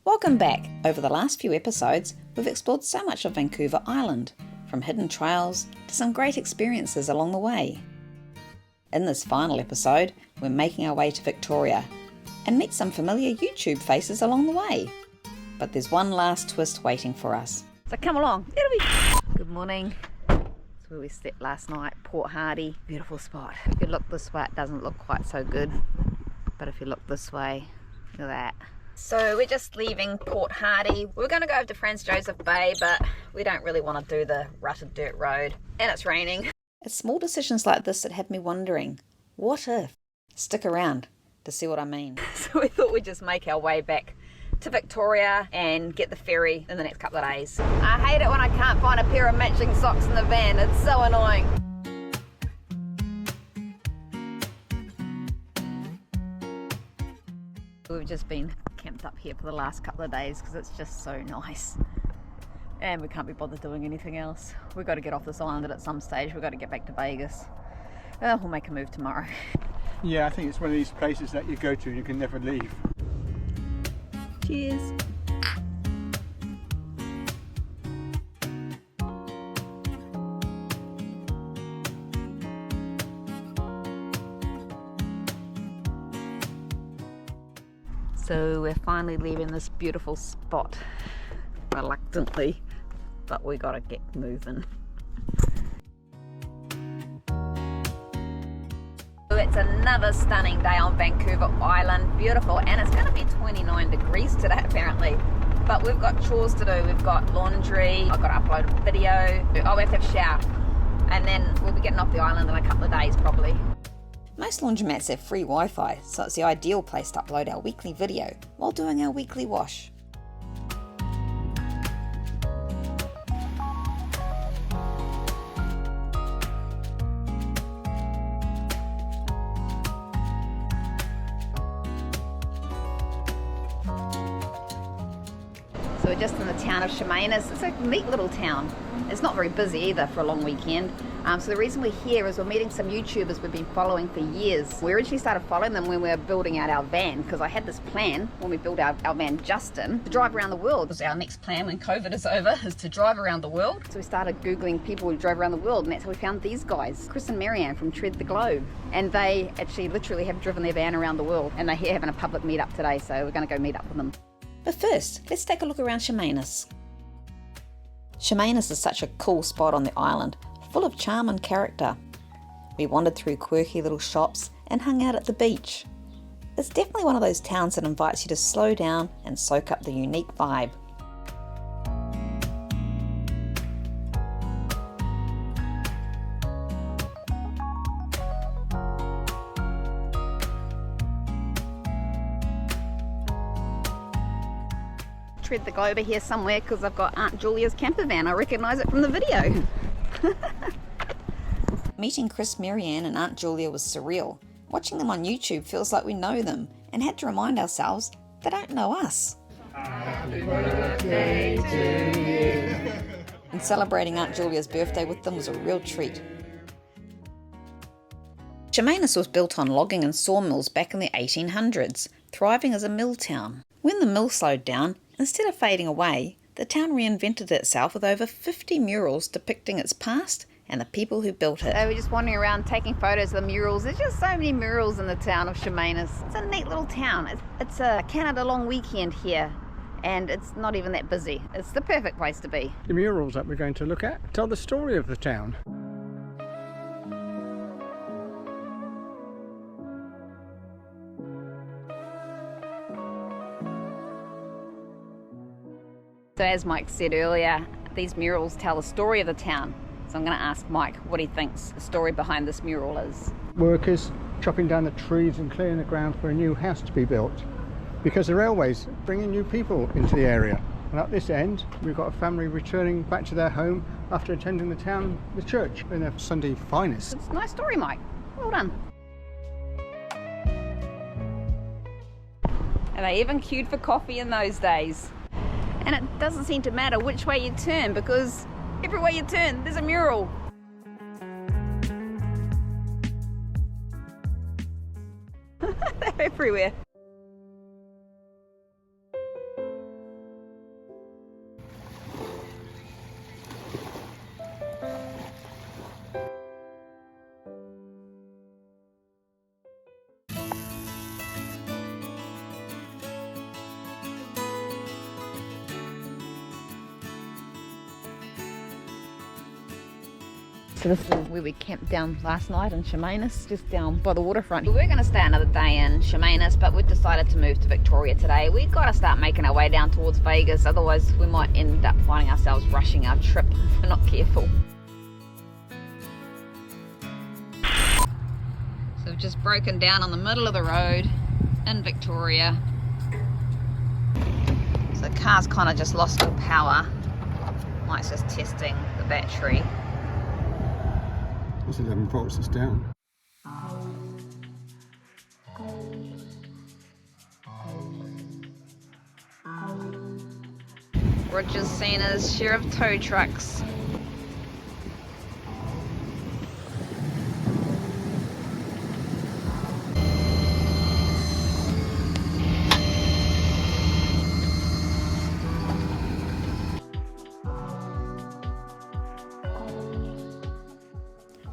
Welcome back. Over the last few episodes, we've explored so much of Vancouver Island, from hidden trails to some great experiences along the way. In this final episode, we're making our way to Victoria and meet some familiar YouTube faces along the way. But there's one last twist waiting for us. So come along, it'll be... Good morning. That's where we slept last night, Port Hardy. Beautiful spot. If you look this way, it doesn't look quite so good. But if you look this way, look at that. So we're just leaving Port Hardy. We're going to go over to Franz Josef Bay, but we don't really want to do the rutted dirt road. And it's raining. It's small decisions like this that have me wondering, what if? Stick around to see what I mean. So we thought we'd just make our way back to Victoria and get the ferry in the next couple of days. I hate it when I can't find a pair of matching socks in the van. It's so annoying. We've just been camped up here for the last couple of days because it's just so nice. And we can't be bothered doing anything else. We've got to get off this island at some stage. We've got to get back to Vegas. We'll make a move tomorrow. Yeah, I think it's one of these places that you go to and you can never leave. Cheers. So we're finally leaving this beautiful spot, reluctantly, but we gotta get moving. It's another stunning day on Vancouver Island, beautiful, and it's gonna be 29 degrees today apparently. But we've got chores to do. We've got laundry, I've got to upload a video, we have to have a shower, and then we'll be getting off the island in a couple of days probably. Most laundromats have free Wi-Fi, so it's the ideal place to upload our weekly video while doing our weekly wash. So we're just in the town of Chemainus. It's a neat little town. It's not very busy either for a long weekend. So the reason we're here is we're meeting some YouTubers we've been following for years. We originally started following them when we were building out our van, because I had this plan when we built our van Justin to drive around the world. Because our next plan when COVID is over is to drive around the world. So we started Googling people who drove around the world, and that's how we found these guys, Chris and Marianne from Tread the Globe. And they actually literally have driven their van around the world, and they're here having a public meetup today, so we're going to go meet up with them. But first, let's take a look around Chemainus. Chemainus is such a cool spot on the island, full of charm and character. We wandered through quirky little shops and hung out at the beach. It's definitely one of those towns that invites you to slow down and soak up the unique vibe. Tread the Globe here somewhere because I've got Aunt Julia's camper van. I recognise it from the video. Meeting Chris, Marianne and Aunt Julia was surreal. Watching them on YouTube feels like we know them and had to remind ourselves they don't know us. Happy birthday to you. And celebrating Aunt Julia's birthday with them was a real treat. Chemainus was built on logging and sawmills back in the 1800s, thriving as a mill town. When the mill slowed down, instead of fading away, the town reinvented itself with over 50 murals depicting its past and the people who built it. So we're just wandering around taking photos of the murals. There's just so many murals in the town of Chemainus. It's a neat little town. It's a Canada long weekend here, and it's not even that busy. It's the perfect place to be. The murals that we're going to look at tell the story of the town. So as Mike said earlier, these murals tell the story of the town. So I'm going to ask Mike what he thinks the story behind this mural is. Workers chopping down the trees and clearing the ground for a new house to be built, because the railway's bringing new people into the area. And at this end, we've got a family returning back to their home after attending the church in their Sunday finest. It's a nice story, Mike. Well done. And they even queued for coffee in those days. And it doesn't seem to matter which way you turn, because everywhere you turn, there's a mural. They're everywhere. So this is where we camped down last night in Chemainus, just down by the waterfront. We were going to stay another day in Chemainus, but we decided to move to Victoria today. We've got to start making our way down towards Vegas, otherwise we might end up finding ourselves rushing our trip if we're not careful. So we've just broken down on the middle of the road in Victoria. So the car's kind of just lost all power. Mike's just testing the battery. This 11 volts is down. Roger's seen his share of tow trucks.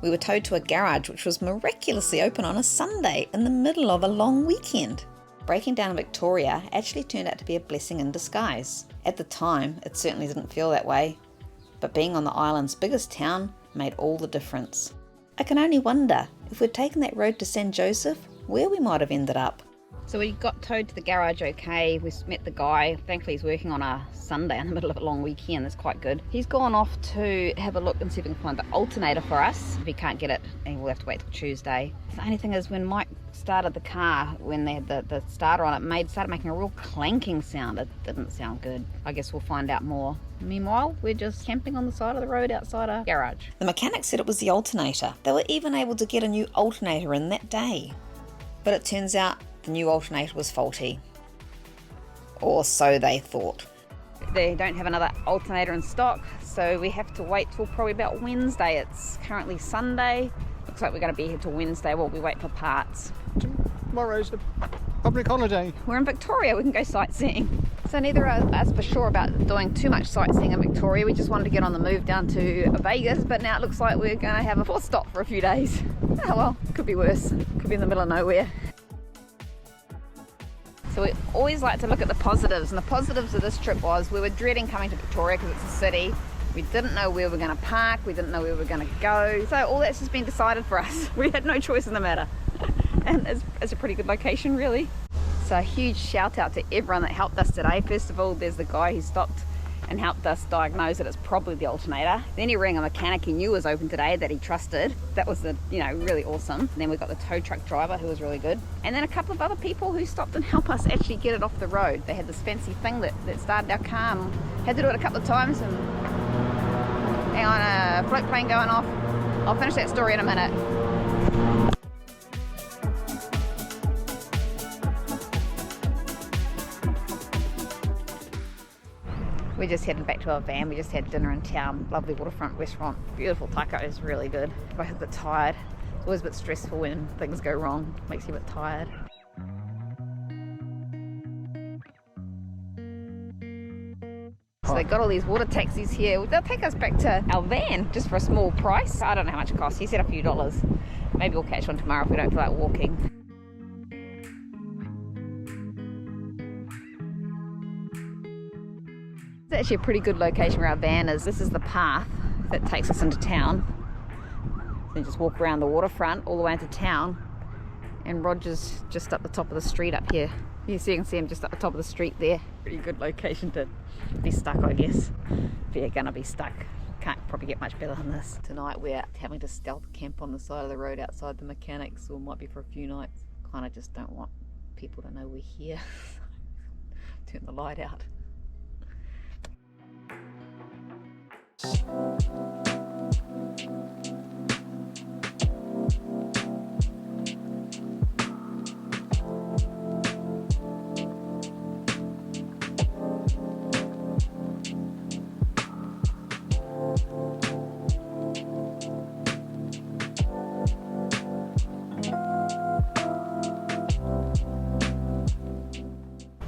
We were towed to a garage which was miraculously open on a Sunday in the middle of a long weekend. Breaking down in Victoria actually turned out to be a blessing in disguise. At the time, it certainly didn't feel that way, but being on the island's biggest town made all the difference. I can only wonder if we'd taken that road to San Joseph, where we might have ended up. So we got towed to the garage okay. We met the guy. Thankfully he's working on a Sunday in the middle of a long weekend. That's quite good. He's gone off to have a look and see if we can find the alternator for us. If he can't get it, we'll have to wait till Tuesday. The only thing is when Mike started the car, when they had the starter on it, started making a real clanking sound. It didn't sound good. I guess we'll find out more. Meanwhile, we're just camping on the side of the road outside a garage. The mechanic said it was the alternator. They were even able to get a new alternator in that day. But it turns out the new alternator was faulty. Or so they thought. They don't have another alternator in stock, so we have to wait till probably about Wednesday. It's currently Sunday. Looks like we're going to be here till Wednesday while we wait for parts. Tomorrow's a public holiday. We're in Victoria, we can go sightseeing. So neither of us were sure about doing too much sightseeing in Victoria. We just wanted to get on the move down to Vegas, but now it looks like we're going to have a full stop for a few days. Oh well, could be worse. Could be in the middle of nowhere. So we always like to look at the positives, and the positives of this trip was we were dreading coming to Victoria because it's a city. We didn't know where we were going to park, we didn't know where we were going to go, so all that's just been decided for us. We had no choice in the matter, and it's a pretty good location really. So a huge shout out to everyone that helped us today. First of all, there's the guy who stopped and helped us diagnose that it's probably the alternator. Then he rang a mechanic he knew was open today that he trusted. That was really awesome. And then we got the tow truck driver who was really good. And then a couple of other people who stopped and helped us actually get it off the road. They had this fancy thing that started our car and had to do it a couple of times. And hang on, a float plane going off. I'll finish that story in a minute. We're just heading back to our van. We just had dinner in town. Lovely waterfront restaurant. Beautiful tacos, really good. Both a bit tired. It's always a bit stressful when things go wrong. Makes you a bit tired. So they got all these water taxis here. They'll take us back to our van just for a small price. I don't know how much it costs. He said a few dollars. Maybe we'll catch one tomorrow if we don't feel like walking. It's actually a pretty good location where our van is. This is the path that takes us into town. So you just walk around the waterfront all the way into town, and Roger's just up the top of the street up here. So you can see him just up the top of the street there. Pretty good location to be stuck, I guess. If you're gonna be stuck, can't probably get much better than this. Tonight we're having to stealth camp on the side of the road outside the mechanics, or might be for a few nights. Kind of just don't want people to know we're here. Turn the light out.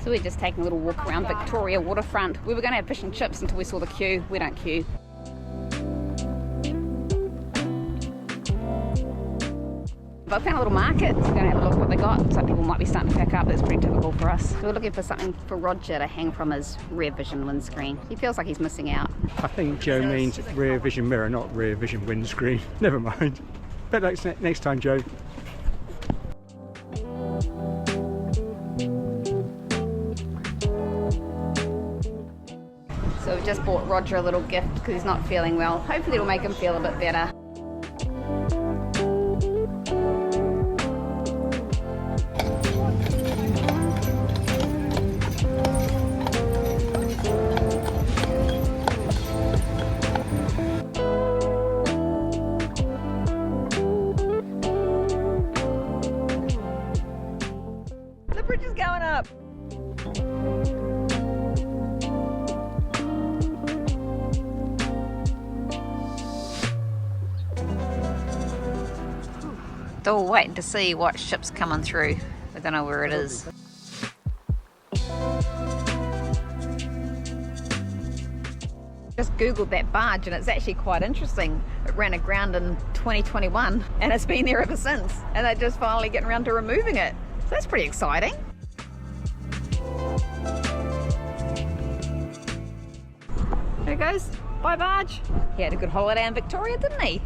So we're just taking a little walk around Victoria Waterfront. We were going to have fish and chips until we saw the queue. We don't queue. But I found a little market, so we're going to have a look what they got. Some people might be starting to pack up, that's pretty typical for us. So we're looking for something for Roger to hang from his rear vision windscreen. He feels like he's missing out. I think Joe means rear vision mirror, not rear vision windscreen. Never mind. Better next time, Joe. So we've just bought Roger a little gift because he's not feeling well. Hopefully it'll make him feel a bit better. The bridge is going up. Still waiting to see what ship's coming through. I don't know where it is. Just googled that barge and it's actually quite interesting. It ran aground in 2021 and it's been there ever since. And they're just finally getting around to removing it. So that's pretty exciting. There it goes. Bye barge. He had a good holiday in Victoria, didn't he?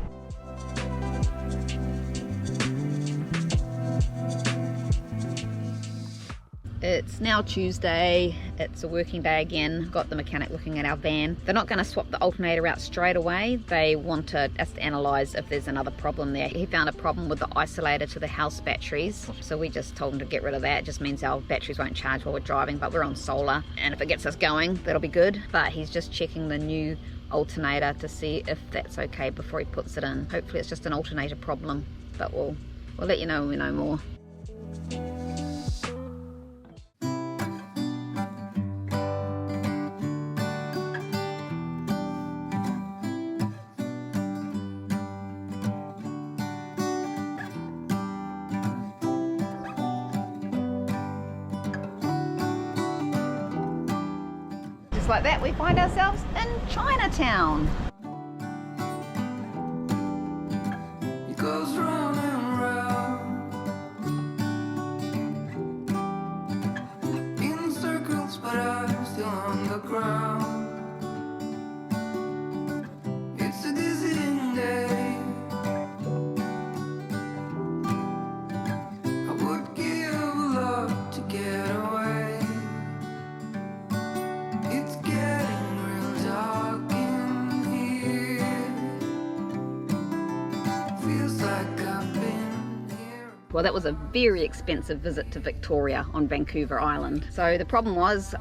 It's now Tuesday, it's a working day again. Got the mechanic looking at our van. They're not going to swap the alternator out straight away. They want us to analyse if there's another problem there. He found a problem with the isolator to the house batteries. So we just told him to get rid of that. It just means our batteries won't charge while we're driving, but we're on solar. And if it gets us going, that'll be good. But he's just checking the new alternator to see if that's okay before he puts it in. Hopefully it's just an alternator problem, but we'll let you know when we know more. Just like that, we find ourselves in Chinatown. It goes round and round in circles, but I'm still on the ground. It's a dizzying day. I would give a lot to get away. It's getting real dark in here. Feels like I've been here. Well, that was a very expensive visit to Victoria on Vancouver Island. So the problem was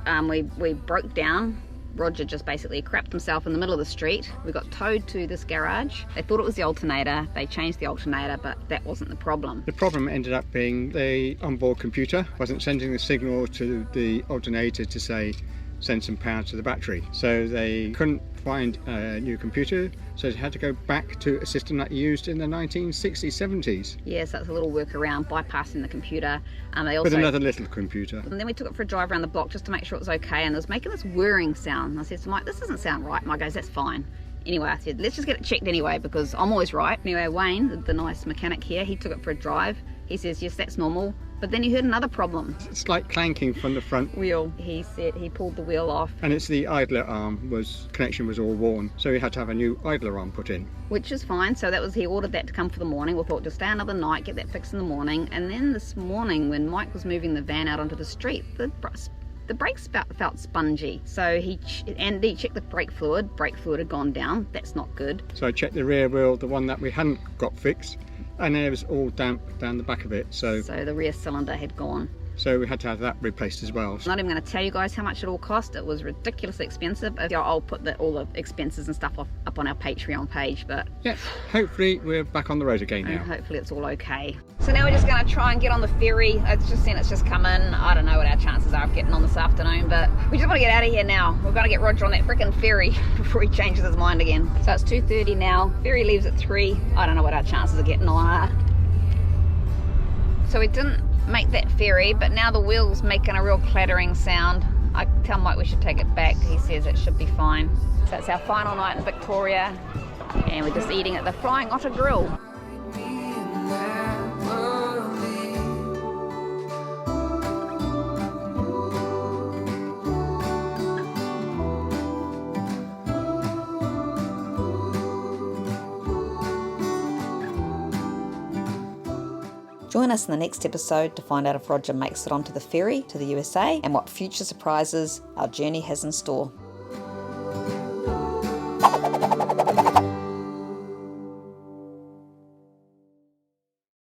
we broke down. Roger just basically crapped himself in the middle of the street. We got towed to this garage. They thought it was the alternator. They changed the alternator, but that wasn't the problem. The problem ended up being the onboard computer wasn't sending the signal to the alternator to say send some power to the battery. So they couldn't find a new computer, so they had to go back to a system that used in the 1960s, 70s. Yeah, so it's a little workaround, bypassing the computer. They also, With another little computer. and then we took it for a drive around the block just to make sure it was okay, and it was making this whirring sound. And I said to Mike, this doesn't sound right. Mike goes, that's fine. Anyway, I said, let's just get it checked anyway, because I'm always right. Anyway, Wayne, the nice mechanic here, he took it for a drive. He says, yes, that's normal. But then he heard another problem. Slight clanking from the front, Wheel. He said he pulled the wheel off, and it's the idler arm connection was all worn, so we had to have a new idler arm put in. which is fine. So he ordered that to come for the morning. We thought just stay another night, get that fixed in the morning. And then this morning when Mike was moving the van out onto the street, the brakes felt spongy. So he checked the brake fluid had gone down. That's not good. So I checked the rear wheel, the one that we hadn't got fixed, and it was all damp down the back of it. So the rear cylinder had gone. So we had to have that replaced as well. I'm not even going to tell you guys how much it all cost. It was ridiculously expensive. I'll put all the expenses and stuff up on our Patreon page. But yeah, hopefully we're back on the road again now. Hopefully it's all okay. So now we're just going to try and get on the ferry. It's just come in. I don't know what our chances are of getting on this afternoon, but we just want to get out of here now. We're going to get Roger on that freaking ferry before he changes his mind again. So it's 2:30 now. Ferry leaves at 3. I don't know what our chances of getting on are. So we didn't make that ferry, but now the wheel's making a real clattering sound. I tell Mike we should take it back. He says it should be fine. So it's our final night in Victoria, and we're just eating at the Flying Otter Grill. Me in there, Join us in the next episode to find out if Roger makes it onto the ferry to the USA and what future surprises our journey has in store.